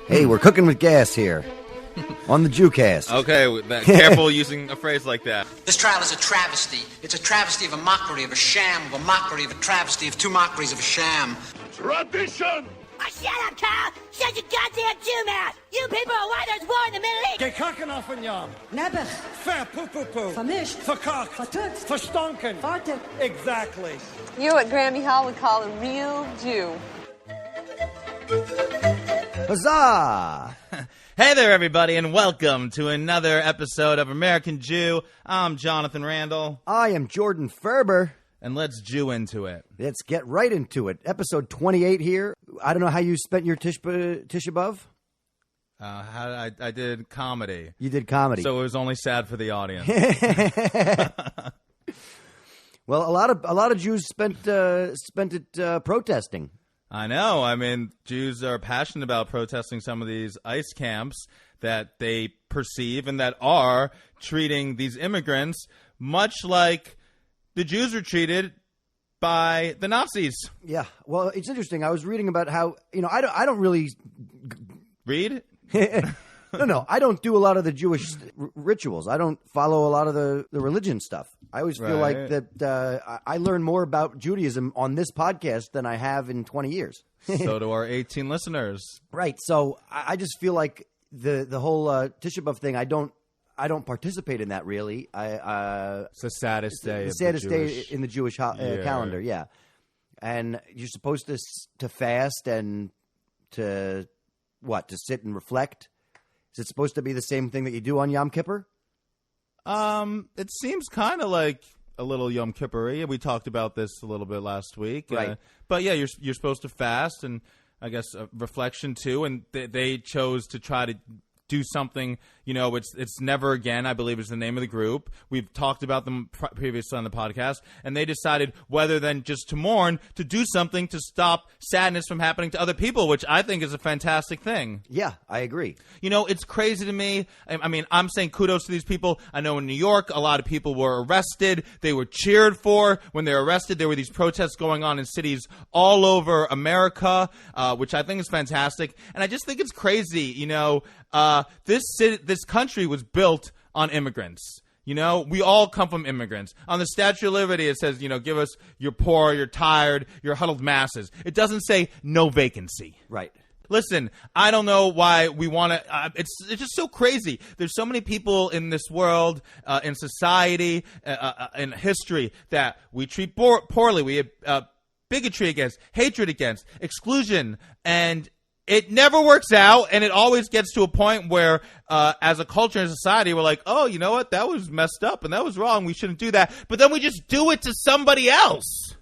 Hey, we're cooking with gas here on the Jewcast. Okay, careful using a phrase like that. This trial is a travesty. It's a travesty of a mockery, of a sham, of a mockery, of a travesty, of two mockeries, of a sham. Tradition! Oh, shut up, Carl! Shut your goddamn Jew mouth! You people are why there's war in the Middle East! Gekakken af een jam. Nebbig. Verpoepoepoe. Vermischt. Verkakt. Vertut. Verstonken. Fartig. Exactly. You're what Grammy Hall would call a real Jew. Huzzah! Hey there, everybody, and welcome to another episode of American Jew. I'm Jonathan Randall, I am Jordon Ferber. and let's Jew into it. Let's get right into it. Episode 28 here. I don't know how you spent your Tish B'Av. I did comedy. You did comedy. So it was only sad for the audience. Well, a lot of Jews spent it protesting. I know. I mean, Jews are passionate about protesting some of these ICE camps that they perceive and that are treating these immigrants much like the Jews were treated by the Nazis. Yeah. Well, it's interesting. I was reading about how, I don't really Read? No, I don't do a lot of the Jewish rituals. I don't follow a lot of the religion stuff. I always feel like that I learn more about Judaism on this podcast than I have in 20 years. So do our 18 listeners. Right. So I just feel like the whole Tisha B'Av thing, I don't participate in that really. It's the saddest day. The saddest day in the Jewish calendar. Yeah. And you're supposed to fast and to sit and reflect. Is it supposed to be the same thing that you do on Yom Kippur? It seems kind of like a little Yom Kippur-y. We talked about this a little bit last week. Right. But yeah, you're supposed to fast and I guess reflection too. And they chose to try to do something, it's Never Again, I believe is the name of the group. We've talked about them previously on the podcast, and they decided whether than just to mourn, to do something to stop sadness from happening to other people, which I think is a fantastic thing. Yeah, I agree. It's crazy to me. I mean, I'm saying kudos to these people. I know in New York, a lot of people were arrested. They were cheered for when they were arrested. There were these protests going on in cities all over America, which I think is fantastic. And I just think it's crazy, this country was built on immigrants. We all come from immigrants. On the Statue of Liberty, it says, give us you're poor, you're tired, you're huddled masses. It doesn't say no vacancy. Right. Listen, I don't know why we want to. It's just so crazy. There's so many people in this world, in society, in history that we treat poorly. We have bigotry against, hatred against, exclusion, and it never works out, and it always gets to a point where, as a culture and society, we're like, oh, you know what? That was messed up, and that was wrong. We shouldn't do that. But then we just do it to somebody else.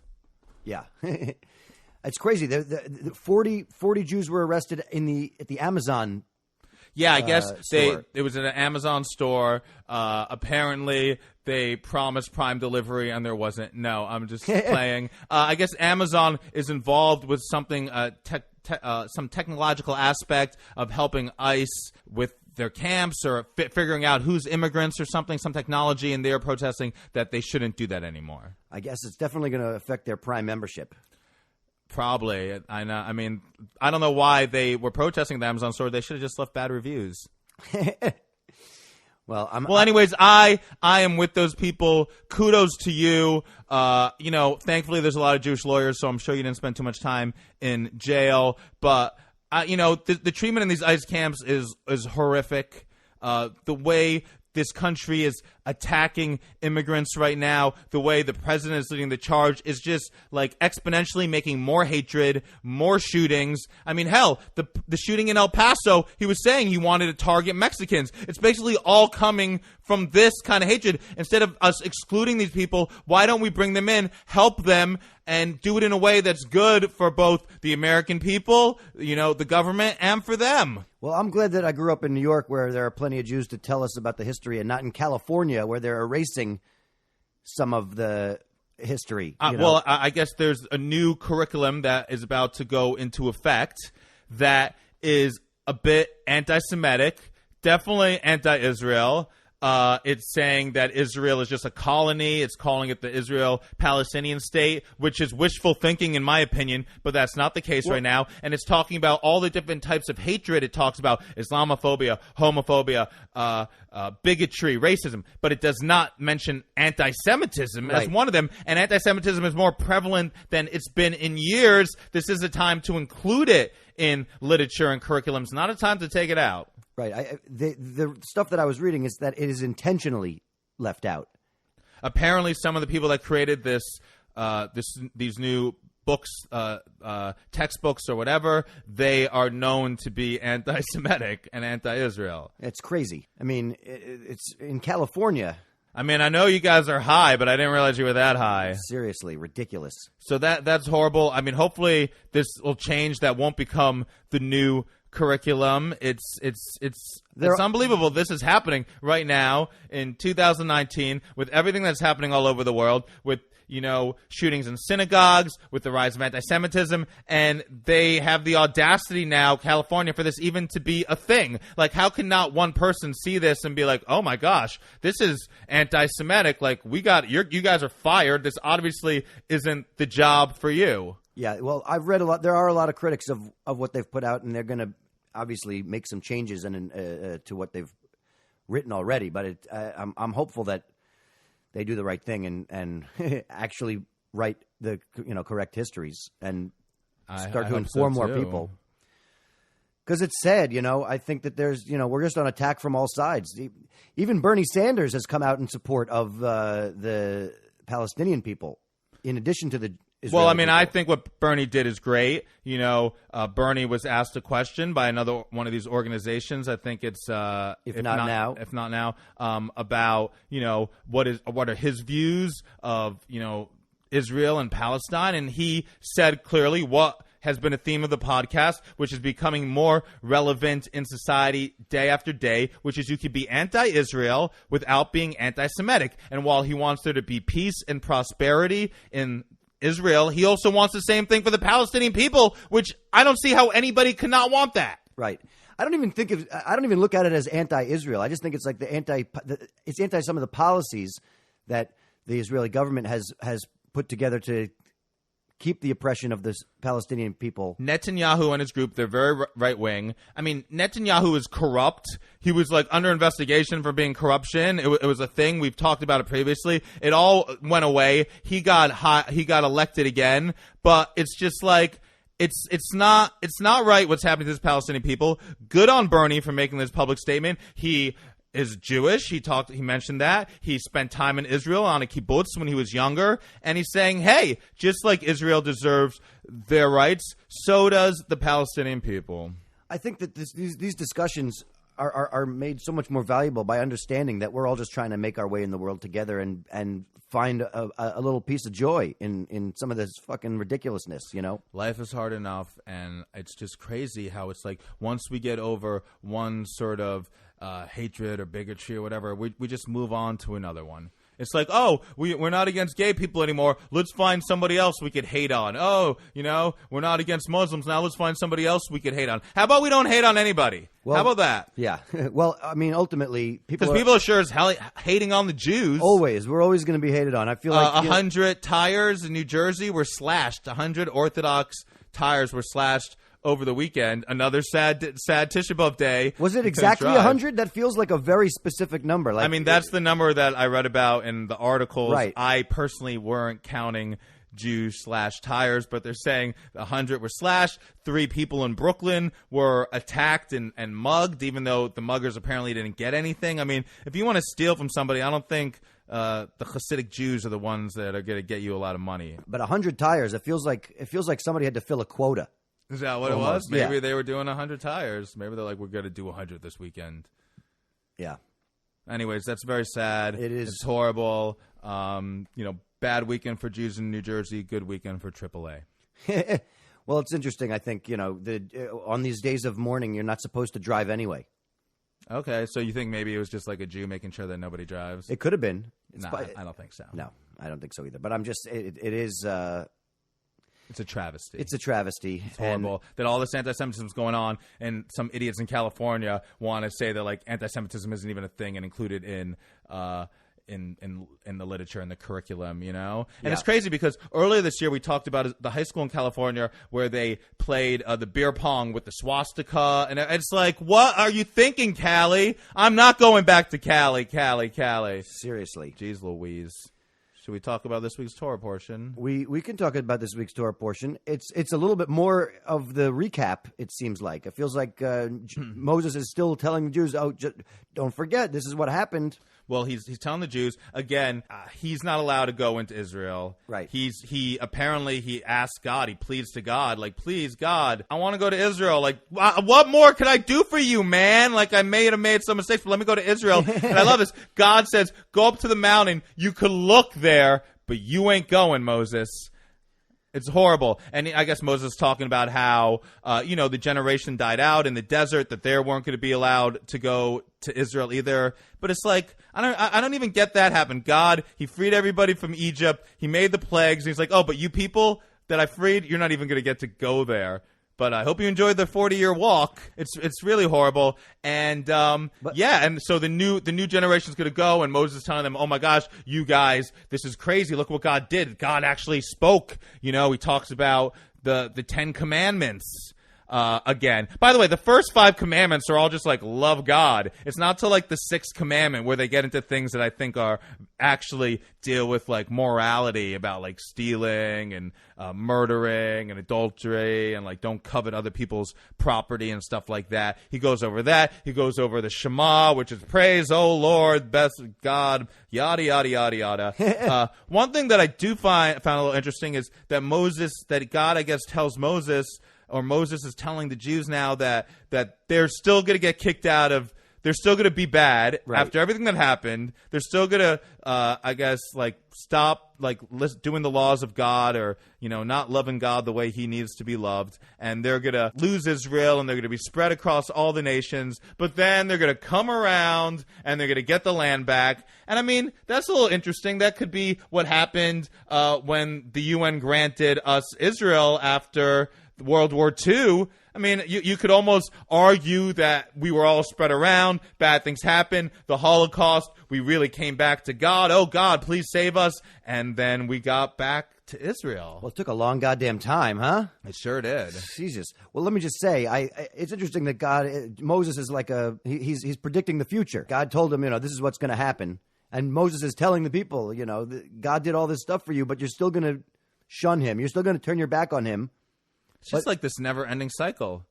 Yeah. It's crazy. The 40 Jews were arrested at the Amazon. Yeah, I guess store. It was in an Amazon store. Apparently, they promised Prime delivery, and there wasn't. No, I'm just playing. I guess Amazon is involved with something, some technological aspect of helping ICE with their camps or figuring out who's immigrants or something, some technology, and they're protesting that they shouldn't do that anymore. I guess it's definitely going to affect their Prime membership. Probably. I know. I mean, I don't know why they were protesting the Amazon store. They should have just left bad reviews. Well, anyways, I am with those people. Kudos to you. Thankfully there's a lot of Jewish lawyers, so I'm sure you didn't spend too much time in jail. But the treatment in these ICE camps is horrific. The way this country is attacking immigrants right now, the way the president is leading the charge is just like exponentially making more hatred, more shootings. I mean, hell, the shooting in El Paso, he was saying he wanted to target Mexicans. It's basically all coming from this kind of hatred. Instead of us excluding these people, why don't we bring them in, help them, and do it in a way that's good for both the American people, the government, and for them? Well, I'm glad that I grew up in New York where there are plenty of Jews to tell us about the history, and not in California where they're erasing some of the history. Well, I guess there's a new curriculum that is about to go into effect that is a bit anti-Semitic, definitely anti-Israel. It's saying that Israel is just a colony. It's calling it the Israel-Palestinian state, which is wishful thinking, in my opinion, but that's not the case right now. And it's talking about all the different types of hatred. It talks about Islamophobia, homophobia, bigotry, racism, but it does not mention anti-Semitism as one of them. And anti-Semitism is more prevalent than it's been in years. This is a time to include it in literature and curriculum. It's not a time to take it out. Right. The stuff that I was reading is that it is intentionally left out. Apparently, some of the people that created these new books, textbooks or whatever, they are known to be anti-Semitic and anti-Israel. It's crazy. I mean, it's in California. I mean, I know you guys are high, but I didn't realize you were that high. Seriously, ridiculous. So that's horrible. I mean, hopefully this will change. That won't become the new curriculum. It's unbelievable. This is happening right now in 2019 with everything that's happening all over the world, with shootings in synagogues, with the rise of anti-Semitism, and they have the audacity now, California, for this even to be a thing. Like, how can not one person see this and be like, oh my gosh, this is anti-Semitic, like, you guys are fired, this obviously isn't the job for you. Yeah, well, I've read a lot. There are a lot of critics of what they've put out, and they're going to obviously make some changes to what they've written already. But I'm hopeful that they do the right thing and actually write the correct histories and start to inform more people. Because it's sad, I think that there's, we're just on attack from all sides. Even Bernie Sanders has come out in support of the Palestinian people, in addition to the Israeli Well, I mean, people. I think what Bernie did is great. Bernie was asked a question by another one of these organizations. I think it's if not now, about what are his views of Israel and Palestine, and he said clearly what has been a theme of the podcast, which is becoming more relevant in society day after day, which is you could be anti-Israel without being anti-Semitic. And while he wants there to be peace and prosperity in Israel, he also wants the same thing for the Palestinian people, which I don't see how anybody could not want that. Right. I don't even look at it as anti-Israel. I just think it's like it's anti some of the policies that the Israeli government has put together to keep the oppression of the Palestinian people. Netanyahu and his group, they're very right-wing. I mean, Netanyahu is corrupt. He was under investigation for being corruption. It was a thing. We've talked about it previously. It all went away. He got elected again, but it's just it's not right what's happening to this Palestinian people. Good on Bernie for making this public statement. He is Jewish. He mentioned that. He spent time in Israel on a kibbutz when he was younger. And he's saying, hey, just like Israel deserves their rights, so does the Palestinian people. I think that these discussions are made so much more valuable by understanding that we're all just trying to make our way in the world together and find a little piece of joy in some of this fucking ridiculousness, Life is hard enough, and it's just crazy how it's like once we get over one sort of hatred or bigotry or whatever, we just move on to another one. It's like, oh, we're not against gay people anymore. Let's find somebody else we could hate on. Oh, we're not against Muslims now. Let's find somebody else we could hate on. How about we don't hate on anybody? Well, how about that? Yeah. Well, I mean, ultimately, people are sure as hell hating on the Jews. We're always going to be hated on. I feel like 100 tires in New Jersey were slashed. 100 Orthodox tires were slashed over the weekend. Another sad Tisha B'Av day. Was it exactly 100? That feels like a very specific number. I mean, that's the number that I read about in the articles. Right. I personally weren't counting Jews / tires, but they're saying 100 were slashed. 3 people in Brooklyn were attacked and mugged, even though the muggers apparently didn't get anything. I mean, if you want to steal from somebody, I don't think the Hasidic Jews are the ones that are going to get you a lot of money. But 100 tires, it feels like somebody had to fill a quota. Is that what Almost, it was? Maybe they were doing 100 tires. Maybe they're like, we're going to do 100 this weekend. Yeah. Anyways, that's very sad. It is. It's horrible. Bad weekend for Jews in New Jersey. Good weekend for AAA. Well, it's interesting. I think, on these days of mourning, you're not supposed to drive anyway. Okay, so you think maybe it was just like a Jew making sure that nobody drives? It could have been. I don't think so. No, I don't think so either. But I'm just, it is... It's a travesty. It's a travesty. It's horrible that all this anti-Semitism is going on, and some idiots in California want to say that like anti-Semitism isn't even a thing and included in the literature and the curriculum, you know? And it's crazy because earlier this year we talked about the high school in California where they played the beer pong with the swastika, and it's like, what are you thinking, Cali? I'm not going back to Cali. Seriously. Jeez Louise. Should we talk about this week's Torah portion? We can talk about this week's Torah portion. It's a little bit more of the recap, it seems like. It feels like Moses is still telling the Jews, don't forget, this is what happened. Well, he's telling the Jews again. He's not allowed to go into Israel. Right. He apparently asks God. He pleads to God, like, please, God, I want to go to Israel. Like, what more could I do for you, man? Like, I may have made some mistakes, but let me go to Israel. And I love this. God says, go up to the mountain. You could look there, but you ain't going, Moses. It's horrible. And I guess Moses is talking about how, the generation died out in the desert, that they weren't going to be allowed to go to Israel either. But it's like, I don't even get that happen. God, he freed everybody from Egypt. He made the plagues. And he's like, oh, but you people that I freed, you're not even going to get to go there. But I hope you enjoyed the 40-year walk. It's really horrible. And and so the new generation is going to go, and Moses is telling them, oh my gosh, you guys, this is crazy. Look what God did. God actually spoke. You know, he talks about the 10 Commandments. Again, by the way, the first 5 commandments are all just like love God. It's not till like the 6th commandment where they get into things that I think are actually deal with like morality about like stealing and murdering and adultery and like don't covet other people's property and stuff like that. He goes over that. He goes over the Shema, which is praise, oh Lord, best God, yada yada yada yada. One thing that I do found a little interesting is that God, I guess, tells Moses. Or Moses is telling the Jews now that they're still going to get kicked out of, they're still going to be bad after everything that happened. They're still going to, I guess, like stop like doing the laws of God or, not loving God the way he needs to be loved. And they're going to lose Israel and they're going to be spread across all the nations. But then they're going to come around and they're going to get the land back. And I mean, that's a little interesting. That could be what happened when the UN granted us Israel after World War II. I mean, you could almost argue that we were all spread around, bad things happened, the Holocaust, we really came back to God, oh God, please save us, and then we got back to Israel. Well, it took a long goddamn time, huh? It sure did. Jesus. Well, let me just say, it's interesting that Moses is like he's predicting the future. God told him, this is what's going to happen, and Moses is telling the people, God did all this stuff for you, but you're still going to shun him, you're still going to turn your back on him. It's just like this never-ending cycle.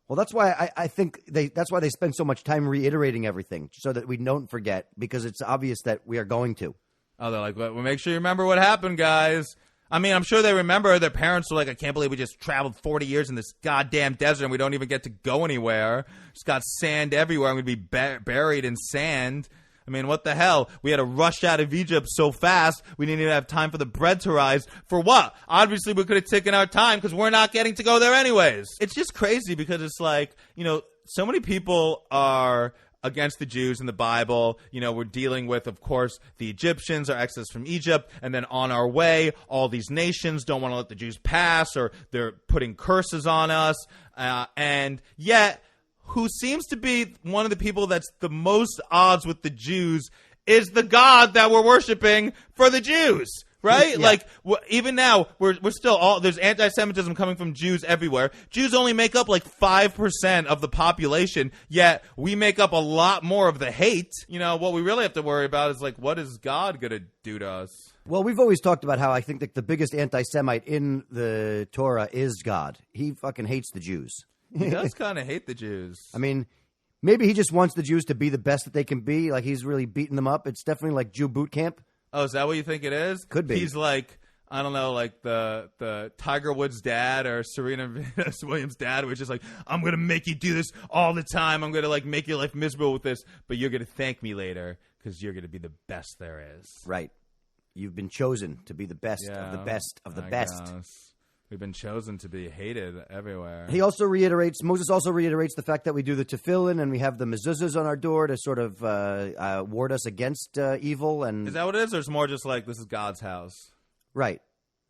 Well, that's why I think that's why they spend so much time reiterating everything, so that we don't forget, because it's obvious that we are going to. Oh, they're like, well, make sure you remember what happened, guys. I mean, I'm sure they remember. Their parents were like, I can't believe we just traveled 40 years in this goddamn desert and we don't even get to go anywhere. It's got sand everywhere. I'm going to be buried in sand. I mean, what the hell? We had to rush out of Egypt so fast, we didn't even have time for the bread to rise. For what? Obviously, we could have taken our time because we're not getting to go there anyways. It's just crazy because it's like, so many people are against the Jews in the Bible. We're dealing with, of course, the Egyptians, our exodus from Egypt, and then on our way, all these nations don't want to let the Jews pass, or they're putting curses on us, and yet who seems to be one of the people that's the most odds with the Jews is the God that we're worshiping for the Jews, right? Yeah. Like, even now, we're still there's anti-Semitism coming from Jews everywhere. Jews only make up like 5% of the population, yet we make up a lot more of the hate. What we really have to worry about is like, what is God going to do to us? Well, we've always talked about how I think that the biggest anti-Semite in the Torah is God. He fucking hates the Jews. He does kind of hate the Jews. I mean, maybe he just wants the Jews to be the best that they can be. Like, he's really beating them up. It's definitely like Jew boot camp. Oh, is that what you think it is? Could be. He's like, I don't know, like the Tiger Woods' dad or Serena Williams' dad, which is like, I'm going to make you do this all the time. I'm going to like make your life miserable with this, but you're going to thank me later because you're going to be the best there is. Right. You've been chosen to be the best of the best of the best. Guess. We've been chosen to be hated everywhere. Moses also reiterates the fact that we do the tefillin and we have the mezuzahs on our door to sort of ward us against evil. And is that what it is? Or is it more just like, this is God's house? Right.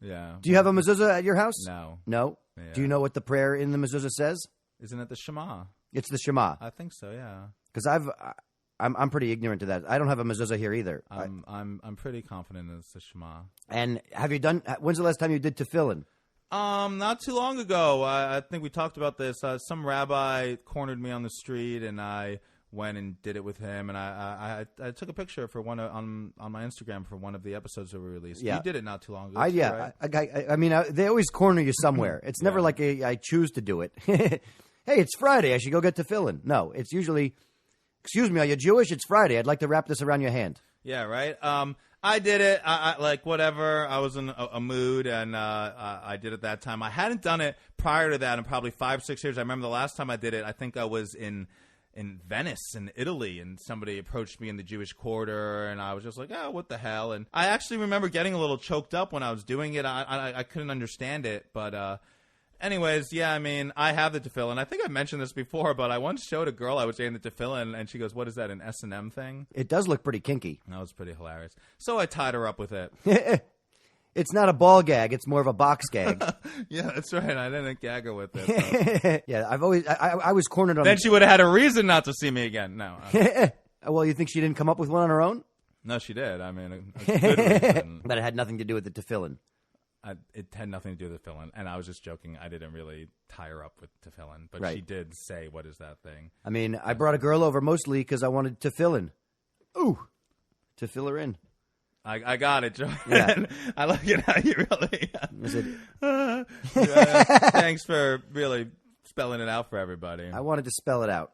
Yeah. Do you have a mezuzah at your house? No. No? Yeah. Do you know what the prayer in the mezuzah says? Isn't it the Shema? It's the Shema. I think so. Yeah. Because I'm pretty ignorant to that. I don't have a mezuzah here either. I'm pretty confident it's the Shema. And have you done? When's the last time you did tefillin? Not too long ago. I think we talked about this. Some rabbi cornered me on the street, and I went and did it with him. And I took a picture for one on my Instagram for one of the episodes that we released. Yeah. You did it not too long ago. Too, right? I mean, they always corner you somewhere. It's never like I choose to do it. Hey, it's Friday. I should go get tefillin. No, it's usually, excuse me, are you Jewish? It's Friday. I'd like to wrap this around your hand. Yeah, right. I did it. I like whatever. I was in a mood, and I did it that time. I hadn't done it prior to that in probably 5-6 years. I remember the last time I did it. I think I was in Venice, in Italy, and somebody approached me in the Jewish Quarter, and I was just like, oh, what the hell? And I actually remember getting a little choked up when I was doing it. I couldn't understand it, but anyways, yeah, I mean, I have the tefillin. I think I mentioned this before, but I once showed a girl I was wearing the tefillin, and she goes, what is that, an S&M thing? It does look pretty kinky. That was pretty hilarious. So I tied her up with it. It's not a ball gag. It's more of a box gag. Yeah, that's right. I didn't gag her with it. So. Yeah, I was cornered on. Then she would have had a reason not to see me again. No. Well, you think she didn't come up with one on her own? No, she did. I mean, a good reason. But it had nothing to do with the tefillin. It had nothing to do with tefillin, and I was just joking. I didn't really tie her up with tefillin, but Right. she did say, what is that thing? I mean, I brought a girl over mostly because I wanted tefillin. Ooh, to fill her in. I got it, Jordan. Yeah. I like it how you really... Was it? Thanks for really spelling it out for everybody. I wanted to spell it out.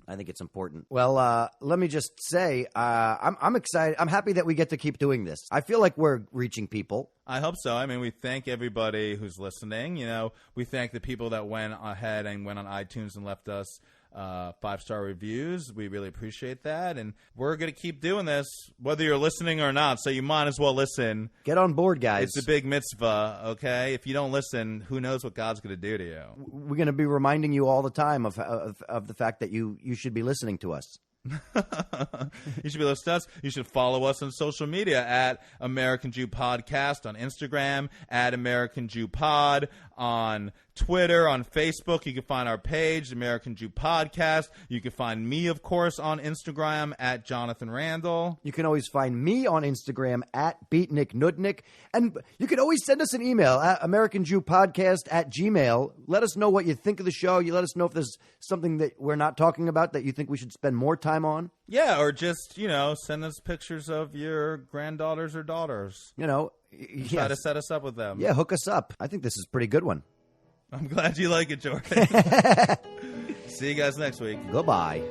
I think it's important. Well, let me just say, I'm excited. I'm happy that we get to keep doing this. I feel like we're reaching people. I hope so. I mean, we thank everybody who's listening. You know, we thank the people that went ahead and went on iTunes and left us 5-star reviews. We really appreciate that, and we're going to keep doing this whether you're listening or not, so you might as well listen. Get on board, guys. It's a big mitzvah, okay? If you don't listen, who knows what God's going to do to you. We're going to be reminding you all the time of the fact that you should be listening to us. You should be listening to us. You should follow us on social media at American Jew Podcast on Instagram, at American Jew Pod on Twitter, on Facebook. You can find our page, American Jew Podcast. You can find me, of course, on Instagram at Jonathan Randall. You can always find me on Instagram at BeatNickNudnick. And you can always send us an email at AmericanJewPodcast@gmail. Let us know what you think of the show. You let us know if there's something that we're not talking about that you think we should spend more time on. Yeah, or just, send us pictures of your granddaughters or daughters. Try to set us up with them. Yeah, hook us up. I think this is a pretty good one. I'm glad you like it, Jordan. See you guys next week. Goodbye.